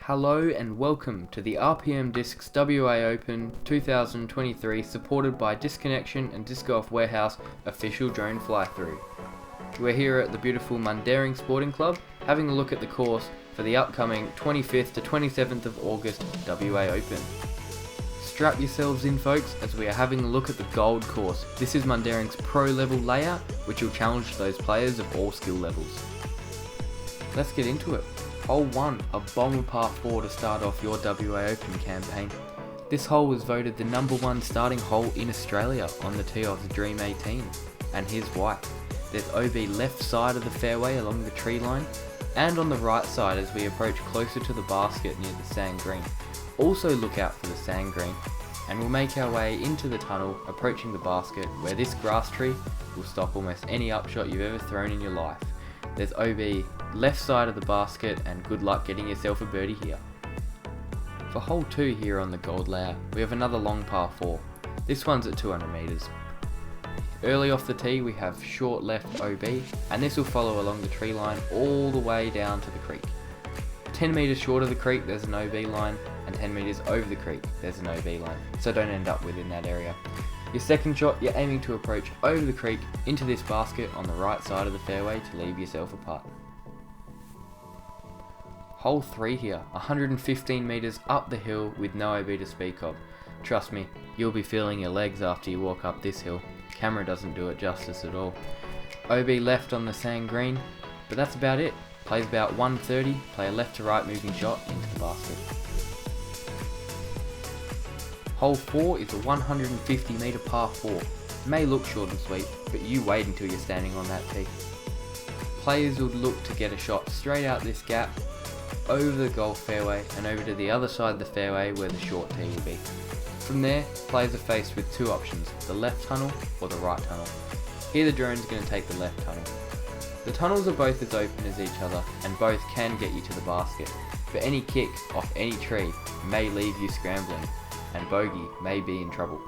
Hello and welcome to the RPM Discs WA Open 2023 supported by Disconnection and Disc Golf Warehouse official drone fly-through. We're here at the beautiful Mundaring Sporting Club having a look at the course for the upcoming 25th to 27th of August WA Open. Strap yourselves in folks as we are having a look at the Gold course. This is Mundaring's pro level layout which will challenge those players of all skill levels. Let's get into it. Hole 1, a bomber par 4 to start off your WA Open campaign. This hole was voted the #1 starting hole in Australia on the tee of the Dream 18, and here's why. There's OB left side of the fairway along the tree line, and on the right side as we approach closer to the basket near the sand green. Also look out for the sand green, and we'll make our way into the tunnel approaching the basket where this grass tree will stop almost any upshot you've ever thrown in your life. There's OB left side of the basket and good luck getting yourself a birdie here. For hole 2 here on the Gold layout, we have another long par 4. This one's at 200 metres. Early off the tee we have short left OB, and this will follow along the tree line all the way down to the creek. 10 metres short of the creek there's an OB line, and 10 metres over the creek there's an OB line, so don't end up within that area. Your second shot, you're aiming to approach over the creek into this basket on the right side of the fairway to leave yourself a putt. Hole 3 here, 115 metres up the hill with no OB to speak of. Trust me, you'll be feeling your legs after you walk up this hill. Camera doesn't do it justice at all. OB left on the sand green, but that's about it. Plays about 130, play a left to right moving shot into the basket. Hole 4 is a 150 metre par 4. May look short and sweet, but you wait until you're standing on that tee. Players would look to get a shot straight out this gap, over the golf fairway and over to the other side of the fairway where the short tee will be. From there, players are faced with two options, the left tunnel or the right tunnel. Here the drone's going to take the left tunnel. The tunnels are both as open as each other and both can get you to the basket, but any kick off any tree may leave you scrambling and bogey may be in trouble.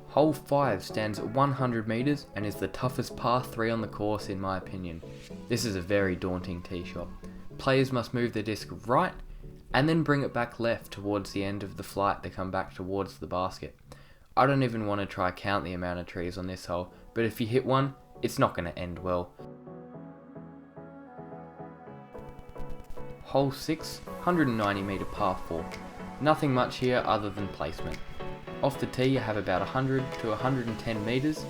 Hole 5 stands at 100 metres and is the toughest par 3 on the course in my opinion. This is a very daunting tee shot. Players must move their disc right and then bring it back left towards the end of the flight to come back towards the basket. I don't even want to try count the amount of trees on this hole, but if you hit one, it's not going to end well. Hole 6, 190 metre par 4. Nothing much here other than placement. Off the tee you have about 100 to 110 metres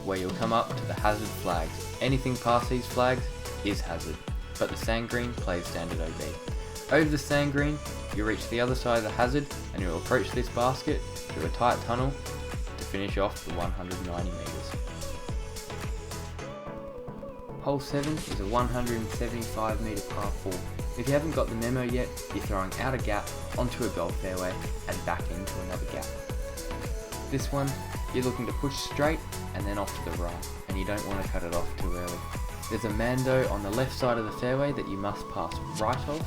where you'll come up to the hazard flags. Anything past these flags is hazard, but the sand green plays standard OB. Over the sand green you reach the other side of the hazard and you'll approach this basket through a tight tunnel to finish off the 190 metres. Hole 7 is a 175 metre par 4. If you haven't got the memo yet, you're throwing out a gap onto a golf fairway and back into another gap. This one, you're looking to push straight and then off to the right, and you don't want to cut it off too early. There's a mando on the left side of the fairway that you must pass right of,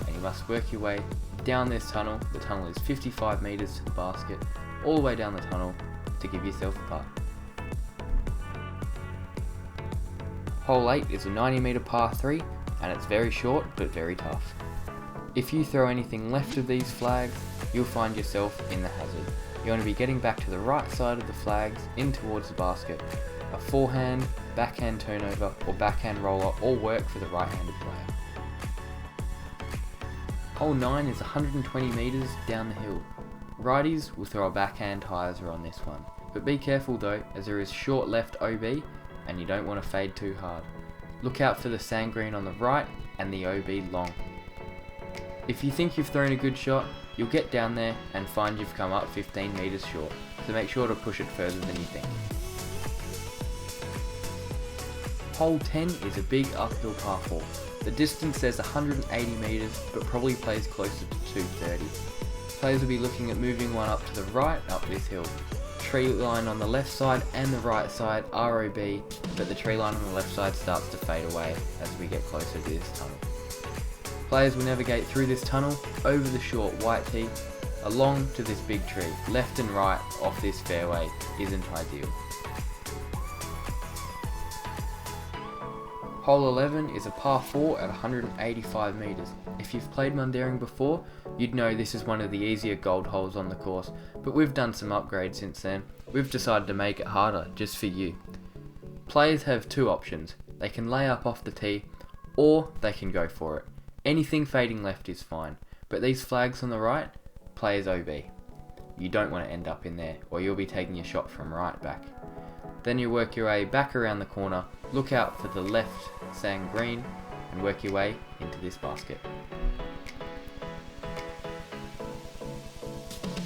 and you must work your way down this tunnel. The tunnel is 55 metres to the basket, all the way down the tunnel to give yourself a putt. Hole 8 is a 90 metre par 3, and it's very short but very tough. If you throw anything left of these flags, you'll find yourself in the hazard. You want to be getting back to the right side of the flags in towards the basket. A forehand, backhand turnover or backhand roller all work for the right-handed player. Hole 9 is 120 metres down the hill. Righties will throw a backhand hyzer on this one, but be careful though as there is short left OB and you don't want to fade too hard. Look out for the sand green on the right and the OB long. If you think you've thrown a good shot, you'll get down there and find you've come up 15 metres short, so make sure to push it further than you think. Hole 10 is a big uphill par 4. The distance says 180 metres, but probably plays closer to 230. Players will be looking at moving one up to the right up this hill. Tree line on the left side and the right side are OB, but the tree line on the left side starts to fade away as we get closer to this tunnel. Players will navigate through this tunnel, over the short white tee, along to this big tree. Left and right off this fairway isn't ideal. Hole 11 is a par 4 at 185 metres. If you've played Mundaring before, you'd know this is one of the easier gold holes on the course, but we've done some upgrades since then. We've decided to make it harder just for you. Players have two options. They can lay up off the tee, or they can go for it. Anything fading left is fine, but these flags on the right, players OB. You don't want to end up in there, or you'll be taking your shot from right back. Then you work your way back around the corner, look out for the left sand green, and work your way into this basket.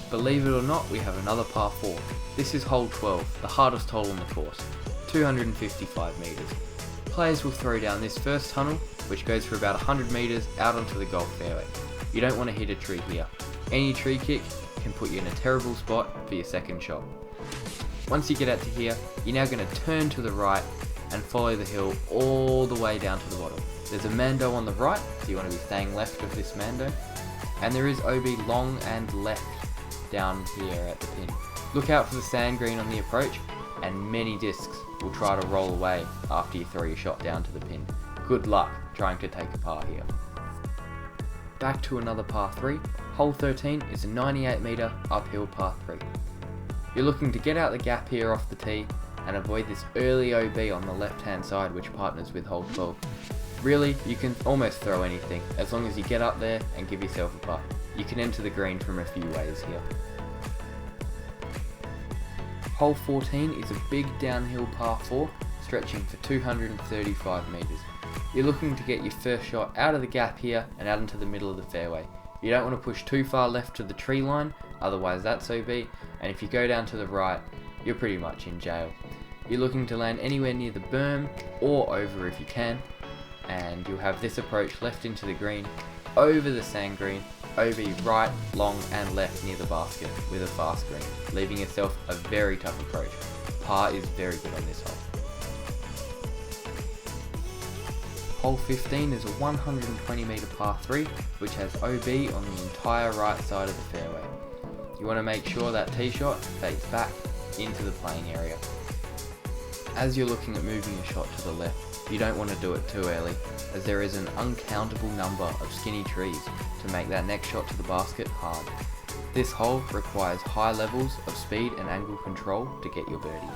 Believe it or not, we have another par 4. This is hole 12, the hardest hole on the course, 255 metres. Players will throw down this first tunnel, which goes for about 100 metres out onto the golf fairway. You don't want to hit a tree here. Any tree kick can put you in a terrible spot for your second shot. Once you get out to here, you're now going to turn to the right and follow the hill all the way down to the bottom. There's a Mando on the right, so you want to be staying left of this Mando. And there is OB long and left down here at the pin. Look out for the sand green on the approach, and many discs will try to roll away after you throw your shot down to the pin. Good luck trying to take a par here. Back to another par 3. Hole 13 is a 98 metre uphill par 3. You're looking to get out the gap here off the tee and avoid this early OB on the left hand side, which partners with hole 12. Really, you can almost throw anything as long as you get up there and give yourself a putt. You can enter the green from a few ways here. Hole 14 is a big downhill par 4 stretching for 235 metres. You're looking to get your first shot out of the gap here and out into the middle of the fairway. You don't want to push too far left to the tree line, otherwise that's OB, and if you go down to the right, you're pretty much in jail. You're looking to land anywhere near the berm or over if you can, and you'll have this approach left into the green, over the sand green, OB right, long and left near the basket with a fast green, leaving yourself a very tough approach. Par is very good on this hole. Hole 15 is a 120 metre par 3 which has OB on the entire right side of the fairway. You want to make sure that tee shot fades back into the playing area. As you're looking at moving your shot to the left, you don't want to do it too early, as there is an uncountable number of skinny trees to make that next shot to the basket hard. This hole requires high levels of speed and angle control to get your birdie.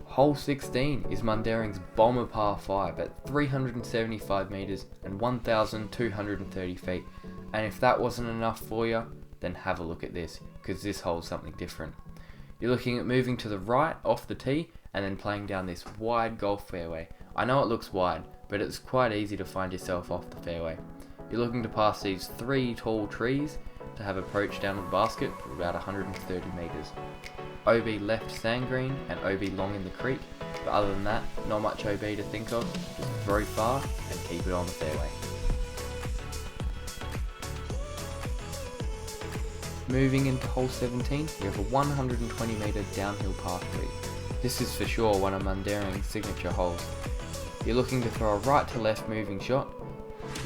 Hole 16 is Mundaring's bomber par 5 at 375 metres and 1,230 feet, and if that wasn't enough for you, then have a look at this, because this hole's something different. You're looking at moving to the right off the tee and then playing down this wide golf fairway. I know it looks wide, but it's quite easy to find yourself off the fairway. You're looking to pass these 3 tall trees to have approach down to the basket for about 130 metres. OB left sand green and OB long in the creek, but other than that, not much OB to think of, just throw far and keep it on the fairway. Moving into hole 17, you have a 120 metre downhill par 3. This is for sure one of Mundaring's signature holes. You're looking to throw a right to left moving shot.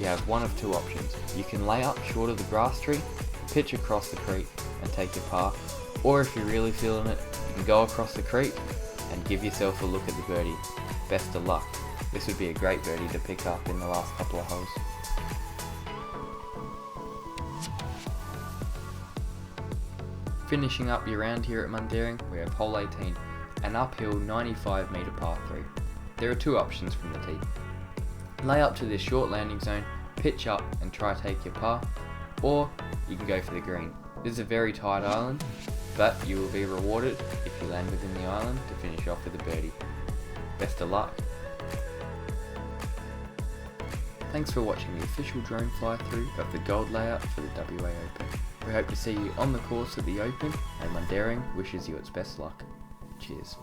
You have one of two options. You can lay up short of the grass tree, pitch across the creek and take your par, or if you're really feeling it, you can go across the creek and give yourself a look at the birdie. Best of luck. This would be a great birdie to pick up in the last couple of holes. Finishing up your round here at Mundaring, we have hole 18, an uphill 95 metre par 3. There are two options from the tee. Lay up to this short landing zone, pitch up and try take your par, or you can go for the green. This is a very tight island, but you will be rewarded if you land within the island to finish off with a birdie. Best of luck. Thanks for watching the official drone fly-through of the gold layout for the WA Open. We hope to see you on the course at the Open, and Mundaring wishes you its best luck. Cheers.